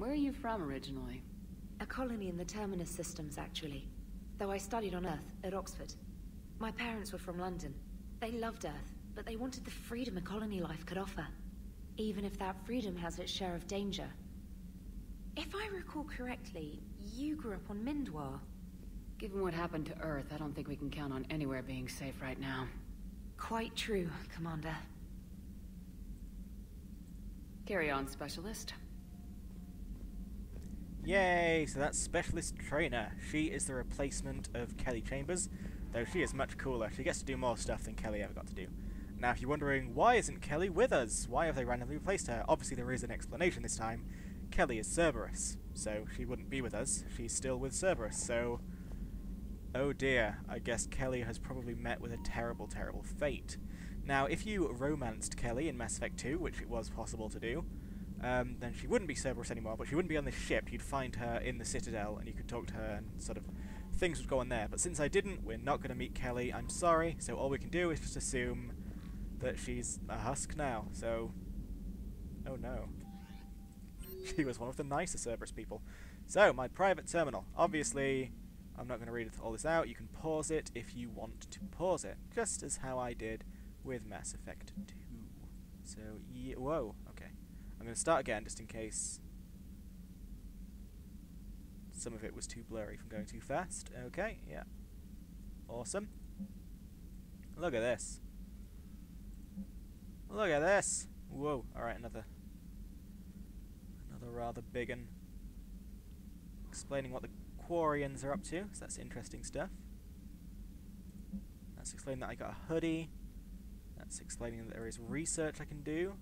Where are you from originally? A colony in the Terminus systems, actually. Though I studied on Earth, at Oxford. My parents were from London. They loved Earth, but they wanted the freedom a colony life could offer. Even if that freedom has its share of danger. If I recall correctly, you grew up on Mindwar. Given what happened to Earth, I don't think we can count on anywhere being safe right now. Quite true, Commander. Carry on, Specialist. Yay! So that's Specialist Trainer. She is the replacement of Kelly Chambers, though she is much cooler. She gets to do more stuff than Kelly ever got to do. Now, if you're wondering, why isn't Kelly with us? Why have they randomly replaced her? Obviously, there is an explanation this time. Kelly is Cerberus, so she wouldn't be with us. She's still with Cerberus, so... oh dear, I guess Kelly has probably met with a terrible, terrible fate. Now, if you romanced Kelly in Mass Effect 2, which it was possible to do, then she wouldn't be Cerberus anymore, but she wouldn't be on the ship. You'd find her in the Citadel, and you could talk to her, and sort of things would go on there. But since I didn't, we're not going to meet Kelly. I'm sorry, so all we can do is just assume that she's a husk now, so... oh no. She was one of the nicer Cerberus people. So, my private terminal. Obviously, I'm not going to read all this out. You can pause it if you want to pause it, just as how I did with Mass Effect 2. So, whoa, okay. I'm going to start again, just in case some of it was too blurry from going too fast. Okay, yeah. Awesome. Look at this. Look at this! Whoa, alright, another rather big one. Explaining what the Quarians are up to, so that's interesting stuff. That's explaining that I got a hoodie. That's explaining that there is research I can do.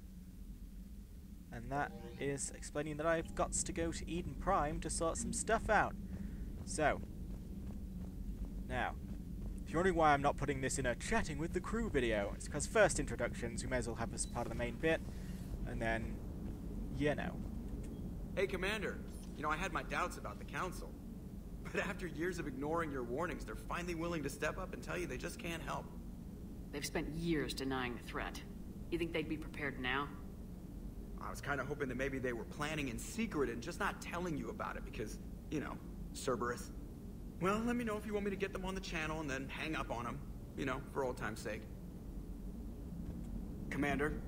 And that is explaining that I've got to go to Eden Prime to sort some stuff out. So, now, if you're wondering why I'm not putting this in a chatting with the crew video, it's because first introductions we may as well have as part of the main bit, and then, you know. Hey, Commander. You know, I had my doubts about the Council. But after years of ignoring your warnings, they're finally willing to step up and tell you they just can't help. They've spent years denying the threat. You think they'd be prepared now? I was kind of hoping that maybe they were planning in secret and just not telling you about it because, you know, Cerberus. Well, let me know if you want me to get them on the channel and then hang up on them, you know, for old time's sake. Commander?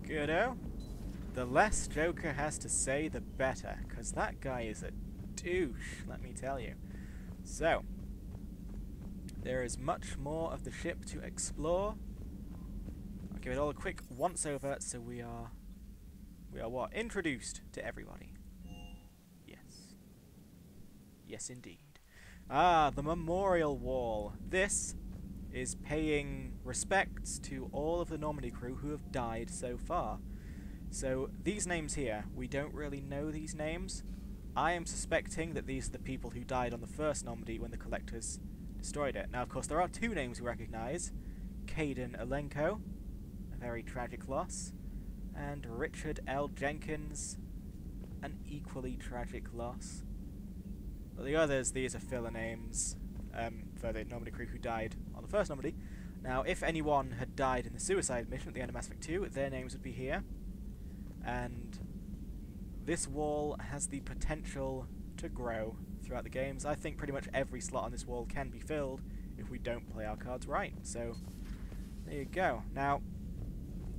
Goodo. The less Joker has to say, the better, because that guy is a douche, let me tell you. So, there is much more of the ship to explore. I'll give it all a quick once-over, so we are what? Introduced to everybody. Yes. Yes, indeed. Ah, the Memorial Wall. This is paying respects to all of the Normandy crew who have died so far. So, these names here, we don't really know these names. I am suspecting that these are the people who died on the first Normandy when the Collectors destroyed it. Now, of course, there are two names we recognise. Caden Alenko, a very tragic loss, and Richard L. Jenkins, an equally tragic loss. But the others, these are filler names for the Normandy crew who died on the first Normandy. Now, if anyone had died in the suicide mission at the end of Mass Effect 2, their names would be here. And this wall has the potential to grow throughout the games. I think pretty much every slot on this wall can be filled if we don't play our cards right. So, there you go. Now,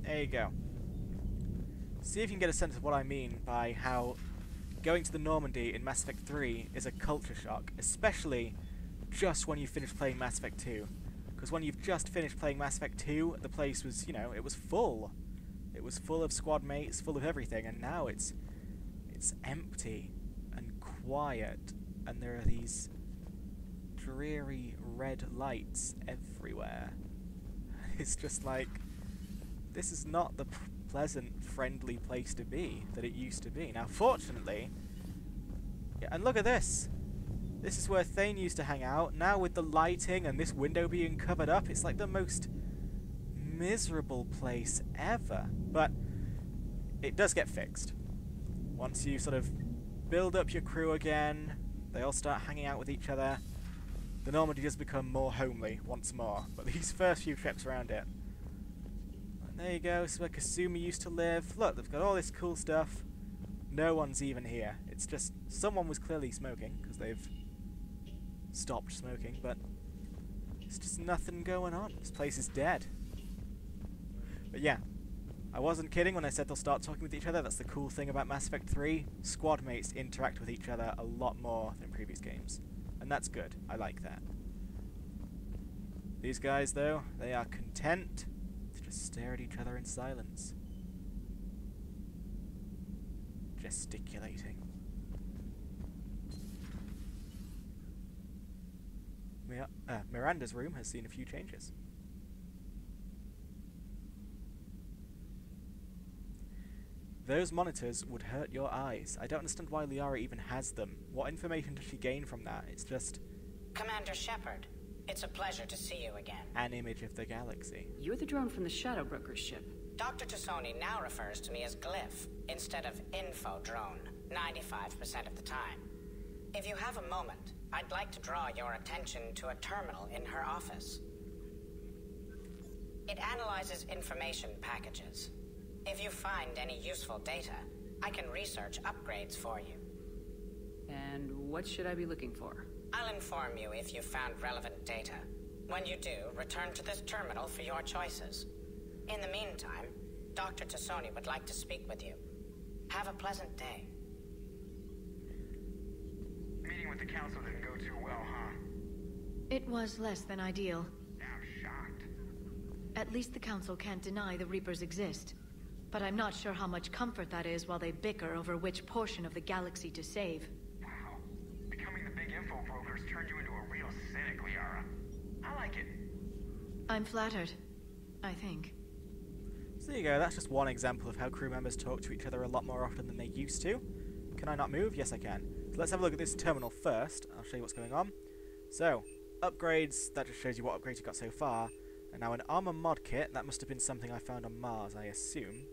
there you go. See if you can get a sense of what I mean by how going to the Normandy in Mass Effect 3 is a culture shock, especially just when you finish playing Mass Effect 2. Because when you've just finished playing Mass Effect 2, the place was, you know, it was full. It was full of squad mates, full of everything, and now it's empty and quiet, and there are these dreary red lights everywhere. It's just like, this is not the pleasant, friendly place to be that it used to be. Now, fortunately, yeah, and look at this. This is where Thane used to hang out. Now with the lighting and this window being covered up, it's like the most miserable place ever. But it does get fixed. Once you sort of build up your crew again, they all start hanging out with each other, the Normandy does become more homely once more. But these first few trips around it, and there you go, this is where Kasumi used to live. Look, they've got all this cool stuff. No one's even here. It's just someone was clearly smoking, because they've stopped smoking, but there's just nothing going on. This place is dead. But yeah, I wasn't kidding when I said they'll start talking with each other. That's the cool thing about Mass Effect 3. Squad mates interact with each other a lot more than previous games. And that's good. I like that. These guys, though, they are content to just stare at each other in silence. Gesticulating. Miranda's room has seen a few changes. Those monitors would hurt your eyes. I don't understand why Liara even has them. What information does she gain from that? It's just... Commander Shepard, it's a pleasure to see you again. An image of the galaxy. You're the drone from the Shadow Broker's ship. Dr. Tassoni now refers to me as Glyph instead of Info Drone, 95% of the time. If you have a moment, I'd like to draw your attention to a terminal in her office. It analyzes information packages. If you find any useful data, I can research upgrades for you. And what should I be looking for? I'll inform you if you've found relevant data. When you do, return to this terminal for your choices. In the meantime, Dr. Tassoni would like to speak with you. Have a pleasant day. Meeting with the council didn't go too well, huh? It was less than ideal. I'm shocked. At least the council can't deny the Reapers exist. But I'm not sure how much comfort that is while they bicker over which portion of the galaxy to save. Wow. Becoming the big info brokers turned you into a real cynic, Liara. I like it. I'm flattered. I think. So there you go, that's just one example of how crew members talk to each other a lot more often than they used to. Can I not move? Yes, I can. So let's have a look at this terminal first. I'll show you what's going on. So, upgrades, that just shows you what upgrades you got so far. And now an armor mod kit, that must have been something I found on Mars, I assume.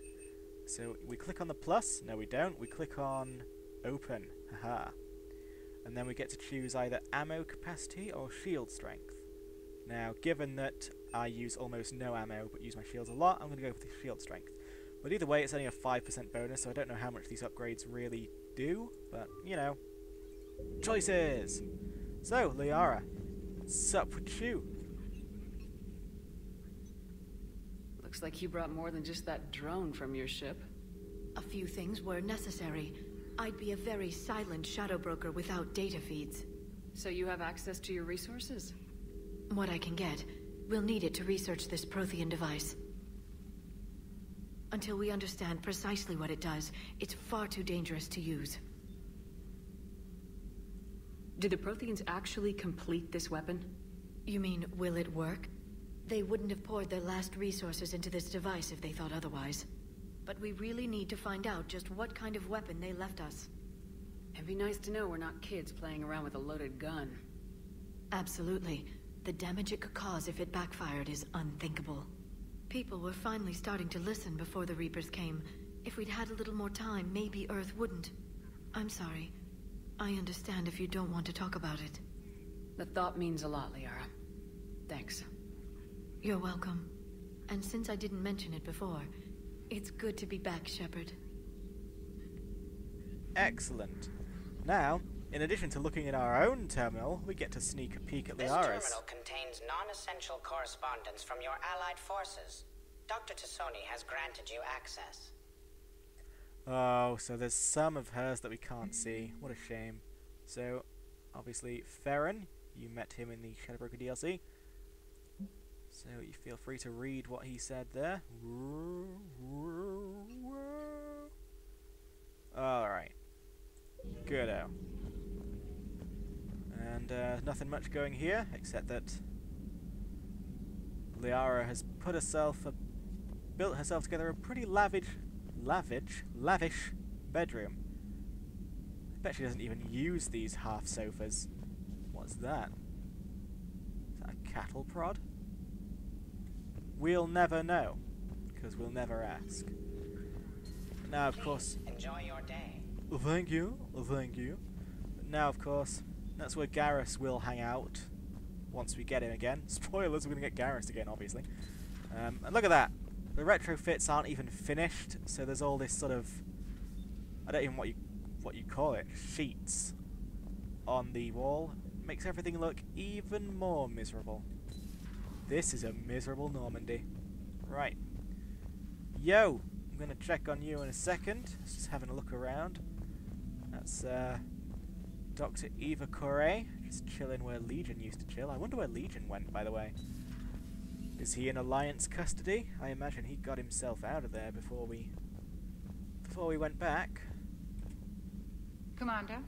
So we click on the plus, no we don't, we click on open, haha. And then we get to choose either ammo capacity or shield strength. Now, given that I use almost no ammo but use my shields a lot, I'm going to go for the shield strength. But either way, it's only a 5% bonus, so I don't know how much these upgrades really do, but, you know. Choices! So, Liara, sup with you? Looks like you brought more than just that drone from your ship. A few things were necessary. I'd be a very silent shadow broker without data feeds. So you have access to your resources? What I can get. We'll need it to research this Prothean device. Until we understand precisely what it does, it's far too dangerous to use. Did the Protheans actually complete this weapon? You mean, will it work? They wouldn't have poured their last resources into this device if they thought otherwise. But we really need to find out just what kind of weapon they left us. It'd be nice to know we're not kids playing around with a loaded gun. Absolutely. The damage it could cause if it backfired is unthinkable. People were finally starting to listen before the Reapers came. If we'd had a little more time, maybe Earth wouldn't. I'm sorry. I understand if you don't want to talk about it. The thought means a lot, Liara. Thanks. You're welcome. And since I didn't mention it before, it's good to be back, Shepard. Excellent. Now, in addition to looking at our own terminal, we get to sneak a peek at This Liara's. terminal contains non-essential correspondence from your allied forces. Dr. Tassoni has granted you access. Oh, so there's some of hers that we can't see. What a shame. So, obviously, Farron, you met him in the Shadow Broker DLC. So you feel free to read what he said there. Alright. Goodo. And nothing much going here, except that Liara has built herself together a pretty lavish bedroom. I bet she doesn't even use these half sofas. What's that? Is that a cattle prod? We'll never know, because we'll never ask. Now, of course... Enjoy your day. Thank you, thank you. But now, of course, that's where Garrus will hang out once we get him again. Spoilers, we're going to get Garrus again, obviously. And look at that. The retrofits aren't even finished, so there's all this sort of I don't even what you call it, sheets on the wall. Makes everything look even more miserable. This is a miserable Normandy. Right. Yo! I'm gonna check on you in a second. Just having a look around. That's Dr. Eva Corey, just chilling where Legion used to chill. I wonder where Legion went, by the way. Is he in Alliance custody? I imagine he got himself out of there before we went back. Commander,